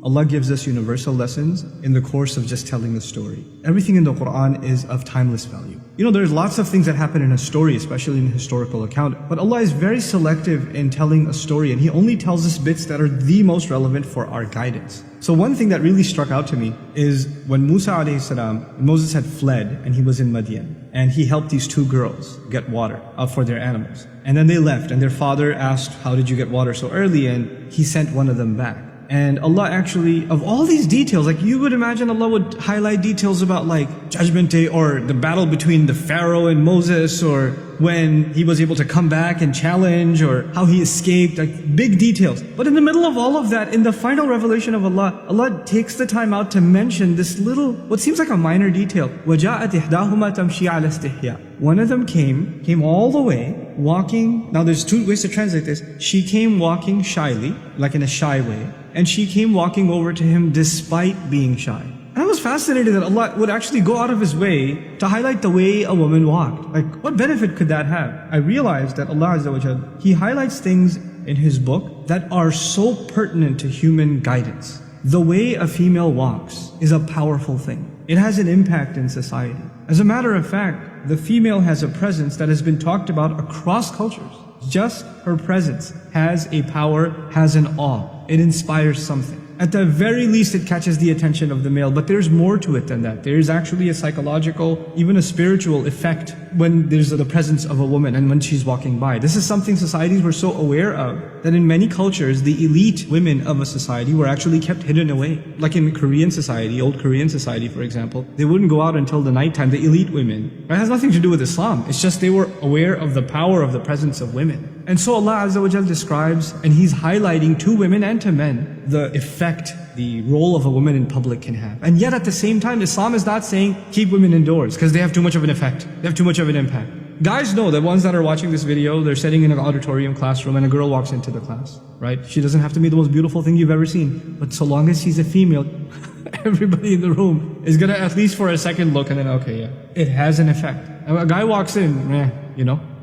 Allah gives us universal lessons in the course of just telling a story. Everything in the Qur'an is of timeless value. There's lots of things that happen in a story, especially in a historical account, but Allah is very selective in telling a story, and He only tells us bits that are the most relevant for our guidance. So one thing that really struck out to me is when Moses had fled and he was in Madian, and he helped these two girls get water for their animals. And then they left, and their father asked, how did you get water so early? And he sent one of them back. And Allah actually, of all these details, like you would imagine Allah would highlight details about like Judgment Day or the battle between the Pharaoh and Moses, or when he was able to come back and challenge, or how he escaped, like big details. But in the middle of all of that, in the final revelation of Allah, Allah takes the time out to mention this little, what seems like a minor detail. وَجَاءَتْ إِحْدَاهُمَا تَمْشِي عَلَى اسْتِحْيَاءٍ. One of them came all the way, walking. Now there's two ways to translate this. She came walking shyly, like in a shy way, and she came walking over to him despite being shy. And I was fascinated that Allah would actually go out of His way to highlight the way a woman walked. Like, what benefit could that have? I realized that Allah Azza wa Jal, He highlights things in His book that are so pertinent to human guidance. The way a female walks is a powerful thing. It has an impact in society. As a matter of fact, the female has a presence that has been talked about across cultures. Just her presence has a power, has an awe. It inspires something. At the very least, it catches the attention of the male, but there's more to it than that. There is actually a psychological, even a spiritual effect when there's the presence of a woman and when she's walking by. This is something societies were so aware of that in many cultures, the elite women of a society were actually kept hidden away. Like in Korean society, old Korean society for example, they wouldn't go out until the nighttime, the elite women. It has nothing to do with Islam. It's just they were aware of the power of the presence of women. And so Allah Azza wa Jal describes, and He's highlighting to women and to men, the effect, the role of a woman in public can have. And yet at the same time, Islam is not saying keep women indoors because they have too much of an effect. They have too much of an impact. Guys know, the ones that are watching this video, they're sitting in an auditorium classroom and a girl walks into the class, right? She doesn't have to be the most beautiful thing you've ever seen, but so long as she's a female, everybody in the room is gonna at least for a second look and then, okay, yeah, it has an effect. And a guy walks in,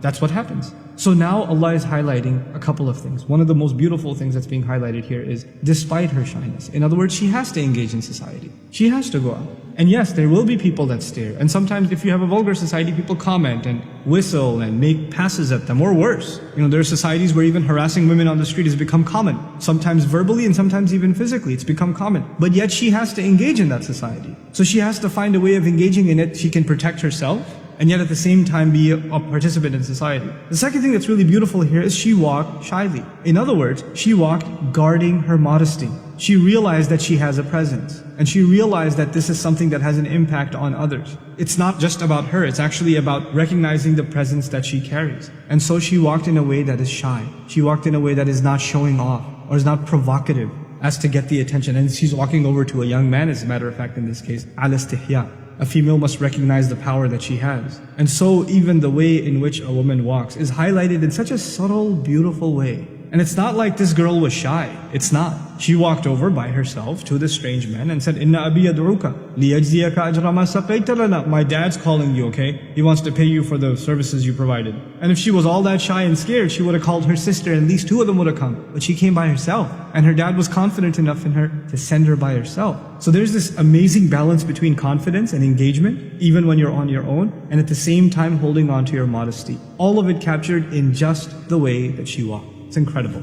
that's what happens. So now Allah is highlighting a couple of things. One of the most beautiful things that's being highlighted here is despite her shyness. In other words, she has to engage in society. She has to go out. And yes, there will be people that stare. And sometimes if you have a vulgar society, people comment and whistle and make passes at them, or worse. There are societies where even harassing women on the street has become common. Sometimes verbally and sometimes even physically, it's become common. But yet she has to engage in that society. So she has to find a way of engaging in it. She can protect herself, and yet at the same time be a participant in society. The second thing that's really beautiful here is she walked shyly. In other words, she walked guarding her modesty. She realized that she has a presence, and she realized that this is something that has an impact on others. It's not just about her, it's actually about recognizing the presence that she carries. And so she walked in a way that is shy. She walked in a way that is not showing off, or is not provocative, as to get the attention. And she's walking over to a young man, as a matter of fact in this case, ala istihya. A female must recognize the power that she has. And so even the way in which a woman walks is highlighted in such a subtle, beautiful way. And it's not like this girl was shy. It's not. She walked over by herself to the strange man and said, Inna abi yad'uka liyajziyaka ajra ma saqayta lana. My dad's calling you, okay? He wants to pay you for the services you provided. And if she was all that shy and scared, she would have called her sister and at least two of them would have come. But she came by herself. And her dad was confident enough in her to send her by herself. So there's this amazing balance between confidence and engagement, even when you're on your own, and at the same time holding on to your modesty. All of it captured in just the way that she walked. It's incredible.